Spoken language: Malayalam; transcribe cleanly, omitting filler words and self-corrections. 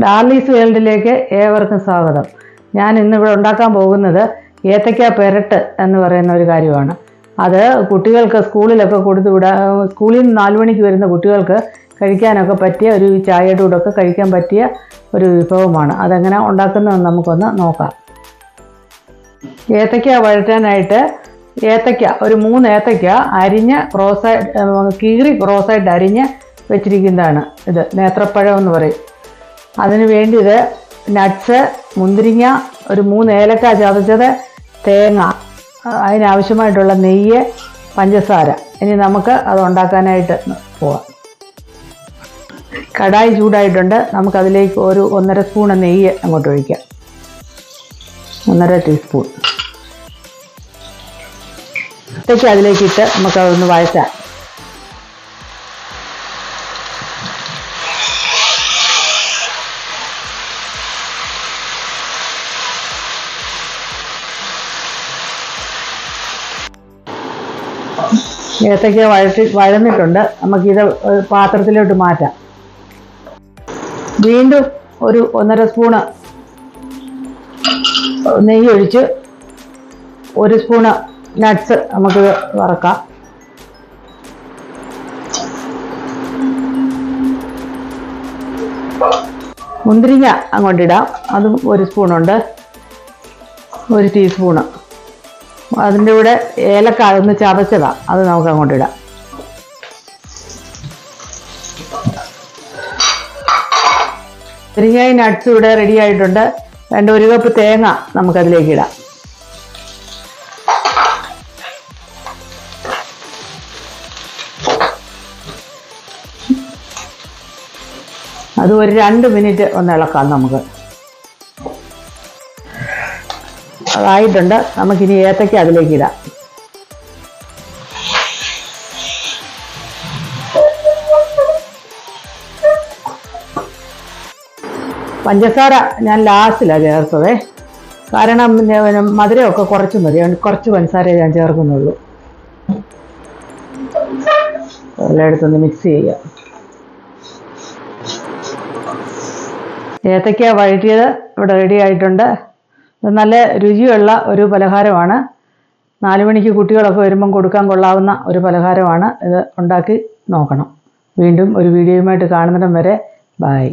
ഡാർലീസ് വേൾഡിലേക്ക് ഏവർക്കും സ്വാഗതം. ഞാൻ ഇന്നിവിടെ ഉണ്ടാക്കാൻ പോകുന്നത് ഏത്തയ്ക്ക പെരട്ട് എന്ന് പറയുന്ന ഒരു കാര്യമാണ്. അത് കുട്ടികൾക്ക് സ്കൂളിലൊക്കെ കൊടുത്തു വിടാൻ, സ്കൂളിൽ നിന്ന് 4 മണിക്ക് വരുന്ന കുട്ടികൾക്ക് കഴിക്കാനൊക്കെ പറ്റിയ ഒരു ചായയുടെ കൂടെയൊക്കെ കഴിക്കാൻ പറ്റിയ ഒരു വിഭവമാണ്. അതെങ്ങനെ ഉണ്ടാക്കുന്നതെന്ന് നമുക്കൊന്ന് നോക്കാം. ഏത്തയ്ക്ക വഴറ്റാനായിട്ട് ഏത്തയ്ക്ക ഒരു 3 ഏത്തയ്ക്ക അരിഞ്ഞ് കീറി ക്രോസായിട്ട് അരിഞ്ഞ് വെച്ചിരിക്കുന്നതാണ്. ഇത് നേത്രപ്പഴം എന്ന് പറയും. അതിന് വേണ്ടി ഇത് നട്ട്സ്, മുന്തിരിങ്ങ, ഒരു 3 ഏലക്ക ചതച്ചത്, തേങ്ങ, അതിനാവശ്യമായിട്ടുള്ള നെയ്യ്, പഞ്ചസാര. ഇനി നമുക്ക് അത് ഉണ്ടാക്കാനായിട്ട് പോവാം. കടായി ചൂടായിട്ടുണ്ട്. നമുക്കതിലേക്ക് ഒരു 1.5 സ്പൂൺ നെയ്യ് അങ്ങോട്ട് ഒഴിക്കാം. 1.5 ടീസ്പൂൺ ഇട്ടേക്ക് അതിലേക്കിട്ട് നമുക്കതൊന്ന് വഴറ്റാം. ഏത്തയ്ക്ക വഴന്നിട്ടുണ്ട്. നമുക്കിത് പാത്രത്തിലോട്ട് മാറ്റാം. വീണ്ടും ഒരു 1.5 സ്പൂണ് നെയ്യ് ഒഴിച്ച് 1 സ്പൂണ് നട്ട്സ് നമുക്ക് വറക്കാം. മുന്തിരിങ്ങ അങ്ങോട്ടിടാം. അതും 1 സ്പൂണുണ്ട്, 1 ടീസ്പൂണ്. അതിൻ്റെ കൂടെ ഏലക്ക ഒന്ന് ചതച്ചതാണ്, അത് നമുക്ക് അങ്ങോട്ടിടാം. മുന്തിരിങ്ങയും നട്ട്സ് ഇവിടെ റെഡി ആയിട്ടുണ്ട്. 1 കപ്പ് തേങ്ങ നമുക്കതിലേക്ക് ഇടാം. അത് ഒരു 2 മിനിറ്റ് ഒന്ന് ഇളക്കാം. നമുക്ക് അതായിട്ടുണ്ട്. നമുക്കിനി ഏത്തയ്ക്ക അതിലേക്ക് ഇടാം. പഞ്ചസാര ഞാൻ ലാസ്റ്റിലാണ് ചേർത്തത്. കാരണം മധുരമൊക്കെ കുറച്ച് മതി, കുറച്ച് പഞ്ചസാരയെ ഞാൻ ചേർക്കുന്നുള്ളൂ. എല്ലായിടത്തൊന്ന് മിക്സ് ചെയ്യുക. ഏത്തയ്ക്ക വഴറ്റിയത് ഇവിടെ റെഡി ആയിട്ടുണ്ട്. നല്ല രുചിയുള്ള ഒരു പലഹാരമാണ്. 4 മണിക്ക് കുട്ടികളൊക്കെ വരുമ്പം കൊടുക്കാൻ കൊള്ളാവുന്ന ഒരു പലഹാരമാണ്. ഇത് ഉണ്ടാക്കി നോക്കണം. വീണ്ടും ഒരു വീഡിയോയുമായിട്ട് കാണുന്നിടം വരെ ബൈ.